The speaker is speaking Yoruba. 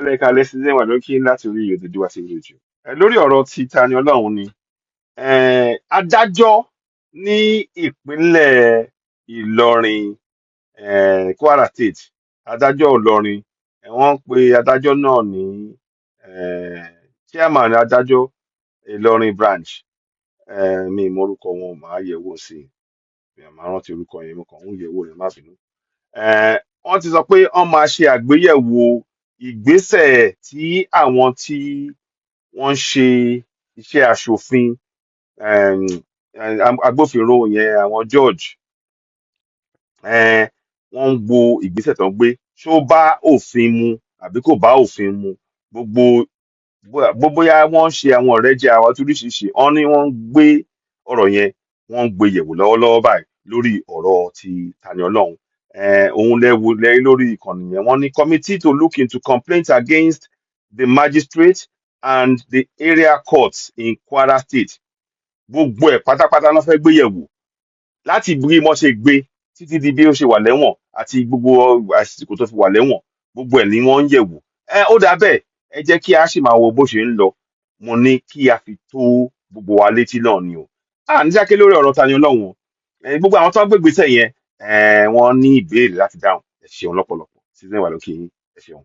ẹlẹ́ka lẹ́sìn wà lókè láti orí Oduduwa sí rédíò. Lórí ọ̀rọ̀ ti Tani Ọlọ́run ni adájọ́ ní ìpínlẹ̀ Ìlọrin, Kwara State, adájọ́ Ìlọrin, wọ́n pe adájọ́ náà ní chairman adájọ́ Ìlọrin branch, mi ì mọ orúkọ wọn, màá yẹ̀wò sí i, màá rántí orúkọ yẹn, mo kàn ń yẹ̀wò rẹ̀, má bínú. Wọ́n ti sọ pé wọ́n máa ṣe àgbéyẹ̀wò ìgbésẹ̀ tí àwọn tí wọ́n ń ṣe iṣẹ́ aṣòfin, agbófinró yẹn, àwọn George, wọ́n ń wo ìgbésẹ̀ tó ń gbé, ṣó bá òfin mu àbí kò bá òfin mu. Bóyá wọ́n ń ṣe àwọn ọ̀rẹ́ jẹ́ àwọn oríṣiríṣi, wọ́n ní wọ́n ń gbé ọ̀rọ̀ yẹn, wọ́n ń gbé yẹ̀wò lọ́wọ́lọ́wọ́ báyìí lórí ọ̀rọ̀ ti Tani Ọlọ́run. Òun lẹ́yìn lórí ìkànnì yẹn, wọ́n ní committee to look into complaints against the magistrate and the area courts in Kwara State. Gbogbo ẹ̀ pátápátá ló fẹ́ gbé yẹ̀wò, láti bí wọ́n ṣe gbé títí di bí ó ṣe wà lẹ́wọ̀n àti gbogbo àsìkò tó fi wà lẹ́wọ̀n, gbogbo ẹ̀ ni wọ́n ń yẹ̀wò. Ó dà bẹ́ẹ̀, ẹ jẹ́ kí a sì máa wo bó ṣe ń lọ. Mo ní kí a fi tó gbogbo wa létí náà ni o. Ní jákè lórí ọ̀rọ̀ Tani Ọlọ́run, gbogbo àwọn tó ń gbé ìgbésẹ̀ yẹn, wọ́n ní ìbéèrè láti dáhùn. Ẹ ṣeun lọ́pọ̀lọpọ̀. Season wà lókè yín. Ẹ ṣeun.